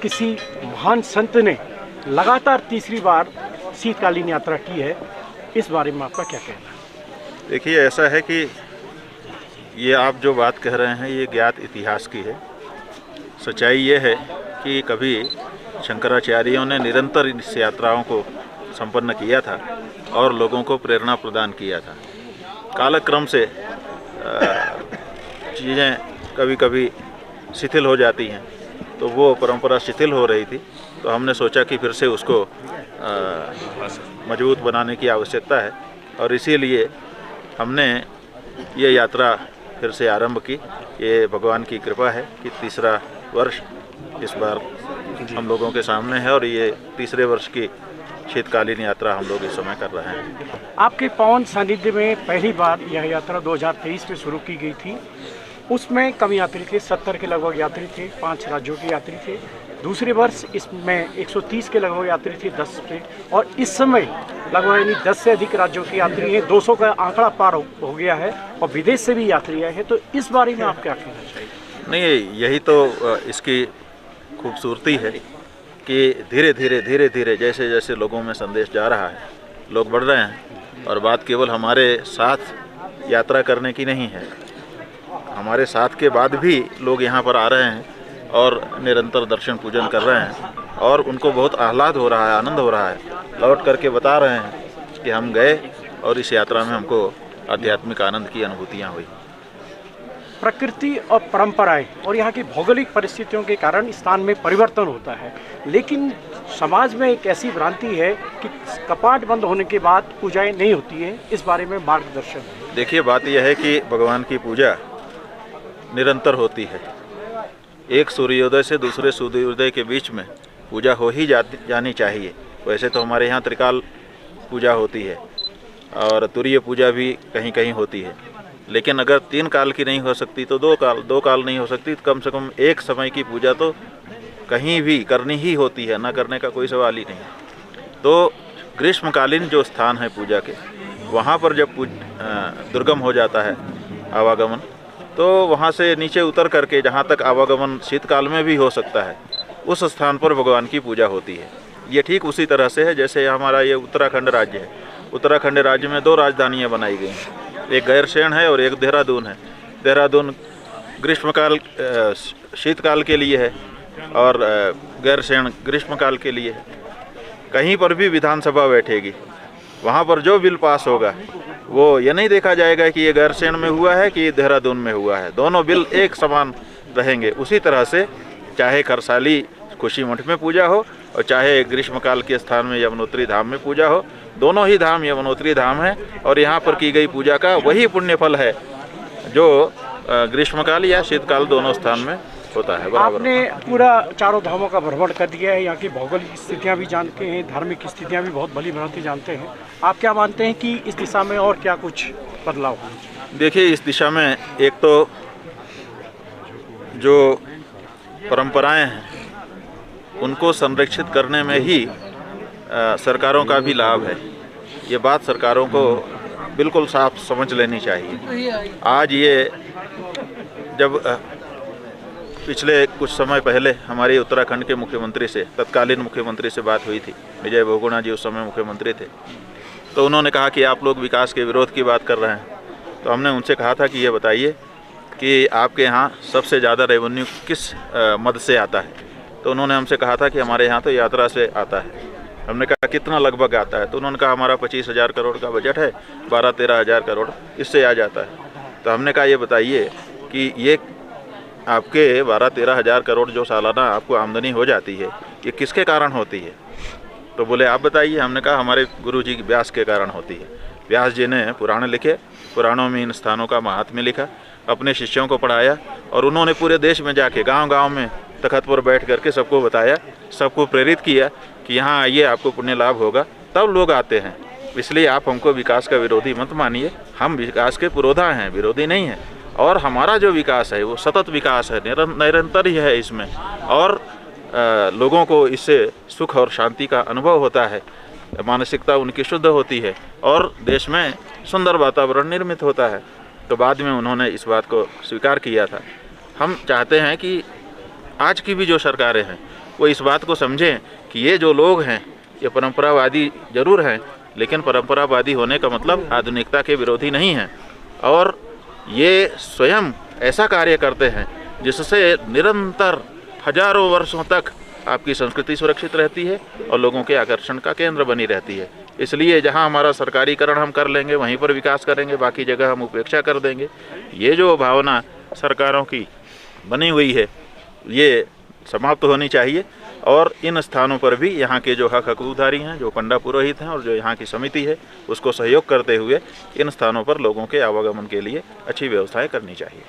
किसी महान संत ने लगातार तीसरी बार शीतकालीन यात्रा की है, इस बारे में आपका क्या कहना है? देखिए, ऐसा है कि ये आप जो बात कह रहे हैं ये ज्ञात इतिहास की है। सच्चाई ये है कि कभी शंकराचार्यों ने निरंतर इस यात्राओं को संपन्न किया था और लोगों को प्रेरणा प्रदान किया था। कालक्रम से चीज़ें कभी कभी शिथिल हो जाती हैं, तो वो परंपरा शिथिल हो रही थी, तो हमने सोचा कि फिर से उसको मजबूत बनाने की आवश्यकता है और इसीलिए हमने ये यात्रा फिर से आरंभ की। ये भगवान की कृपा है कि तीसरा वर्ष इस बार हम लोगों के सामने है और ये तीसरे वर्ष की शीतकालीन यात्रा हम लोग इस समय कर रहे हैं। आपके पावन सानिध्य में पहली बार यह यात्रा 2023 में शुरू की गई थी। उसमें कम यात्री थे, 70 के लगभग यात्री थे, 5 राज्यों के यात्री थे। दूसरे वर्ष इसमें 130 के लगभग यात्री थे, 10 थे, और इस समय लगभग यानी 10 से अधिक राज्यों के यात्री हैं। 200 का आंकड़ा पार हो गया है और विदेश से भी यात्री आए हैं। तो इस बारे में आप क्या कहना चाहिए? नहीं, यही तो इसकी खूबसूरती है कि धीरे धीरे जैसे जैसे लोगों में संदेश जा रहा है, लोग बढ़ रहे हैं और बात केवल हमारे साथ यात्रा करने की नहीं है, हमारे साथ के बाद भी लोग यहाँ पर आ रहे हैं और निरंतर दर्शन पूजन कर रहे हैं और उनको बहुत आह्लाद हो रहा है, आनंद हो रहा है। लौट करके बता रहे हैं कि हम गए और इस यात्रा में हमको आध्यात्मिक आनंद की अनुभूतियाँ हुई। प्रकृति और परंपराएं और यहाँ की भौगोलिक परिस्थितियों के कारण स्थान में परिवर्तन होता है, लेकिन समाज में एक ऐसी भ्रांति है कि कपाट बंद होने के बाद पूजाएं नहीं होती हैं। इस बारे में मार्गदर्शन। देखिए, बात यह है कि भगवान की पूजा निरंतर होती है। एक सूर्योदय से दूसरे सूर्योदय के बीच में पूजा हो ही जानी चाहिए। वैसे तो हमारे यहाँ त्रिकाल पूजा होती है और तुरीय पूजा भी कहीं कहीं होती है, लेकिन अगर 3 काल की नहीं हो सकती तो 2 काल नहीं हो सकती तो कम से कम एक समय की पूजा तो कहीं भी करनी ही होती है, ना करने का कोई सवाल ही नहीं। तो ग्रीष्मकालीन जो स्थान है पूजा के, वहाँ पर जब दुर्गम हो जाता है आवागमन, तो वहाँ से नीचे उतर करके जहाँ तक आवागमन शीतकाल में भी हो सकता है, उस स्थान पर भगवान की पूजा होती है। ये ठीक उसी तरह से है जैसे हमारा ये उत्तराखंड राज्य है। उत्तराखंड राज्य में 2 राजधानियाँ बनाई गई हैं, एक गैरसैंण है और एक देहरादून है। देहरादून ग्रीष्मकाल शीतकाल के लिए है और गैरसैंण ग्रीष्मकाल के लिए है। कहीं पर भी विधानसभा बैठेगी, वहाँ पर जो बिल पास होगा वो ये नहीं देखा जाएगा कि ये गैरसैंण में हुआ है कि देहरादून में हुआ है, दोनों बिल एक समान रहेंगे। उसी तरह से चाहे खरसाली खुशी मठ में पूजा हो और चाहे ग्रीष्मकाल के स्थान में यमुनोत्री धाम में पूजा हो, दोनों ही धाम यमुनोत्री धाम है और यहाँ पर की गई पूजा का वही पुण्य फल है जो ग्रीष्मकाल या शीतकाल दोनों स्थान में होता है। आपने पूरा चारों धामों का भ्रमण कर दिया है, यहाँ की भौगोलिक स्थितियाँ भी जानते हैं, धार्मिक स्थितियाँ भी बहुत भली भांति जानते हैं। आप क्या मानते हैं कि इस दिशा में और क्या कुछ बदलाव हो? देखिए, इस दिशा में एक तो जो परंपराएं हैं उनको संरक्षित करने में ही सरकारों का भी लाभ है। ये बात सरकारों को बिल्कुल साफ समझ लेनी चाहिए। आज ये जब पिछले कुछ समय पहले हमारे उत्तराखंड के मुख्यमंत्री से, तत्कालीन मुख्यमंत्री से बात हुई थी, विजय बहुगुणा जी उस समय मुख्यमंत्री थे, तो उन्होंने कहा कि आप लोग विकास के विरोध की बात कर रहे हैं। तो हमने उनसे कहा था कि ये बताइए कि आपके यहाँ सबसे ज़्यादा रेवेन्यू किस मद से आता है। तो उन्होंने हमसे कहा था कि हमारे यहाँ तो यात्रा से आता है। हमने कहा कितना लगभग आता है, तो उन्होंने कहा हमारा 25,000 करोड़ का बजट है, 12-13 हज़ार करोड़ इससे आ जाता है। तो हमने कहा ये बताइए कि ये आपके 12-13 हज़ार करोड़ जो सालाना आपको आमदनी हो जाती है, ये किसके कारण होती है? तो बोले आप बताइए। हमने कहा हमारे गुरु जी व्यास के कारण होती है। व्यास जी ने पुराण लिखे, पुराणों में इन स्थानों का महात्म्य लिखा, अपने शिष्यों को पढ़ाया और उन्होंने पूरे देश में जाके गांव-गांव में तख्त पर बैठ करके सबको बताया, सबको प्रेरित किया कि यहाँ आइए आपको पुण्य लाभ होगा, तब लोग आते हैं। इसलिए आप हमको विकास का विरोधी मत मानिए, हम विकास के पुरोधा हैं, विरोधी नहीं हैं। और हमारा जो विकास है वो सतत विकास है, निरंतर ही है इसमें, और लोगों को इससे सुख और शांति का अनुभव होता है, मानसिकता उनकी शुद्ध होती है और देश में सुंदर वातावरण निर्मित होता है। तो बाद में उन्होंने इस बात को स्वीकार किया था। हम चाहते हैं कि आज की भी जो सरकारें हैं वो इस बात को समझें कि ये जो लोग हैं ये परंपरावादी जरूर हैं, लेकिन परंपरावादी होने का मतलब आधुनिकता के विरोधी नहीं है, और ये स्वयं ऐसा कार्य करते हैं जिससे निरंतर हजारों वर्षों तक आपकी संस्कृति सुरक्षित रहती है और लोगों के आकर्षण का केंद्र बनी रहती है। इसलिए जहां हमारा सरकारीकरण हम कर लेंगे वहीं पर विकास करेंगे, बाकी जगह हम उपेक्षा कर देंगे। ये जो भावना सरकारों की बनी हुई है ये समाप्त होनी चाहिए, और इन स्थानों पर भी यहाँ के जो हकदारी हैं, जो पंडा पुरोहित हैं और जो यहाँ की समिति है, उसको सहयोग करते हुए इन स्थानों पर लोगों के आवागमन के लिए अच्छी व्यवस्थाएं करनी चाहिए।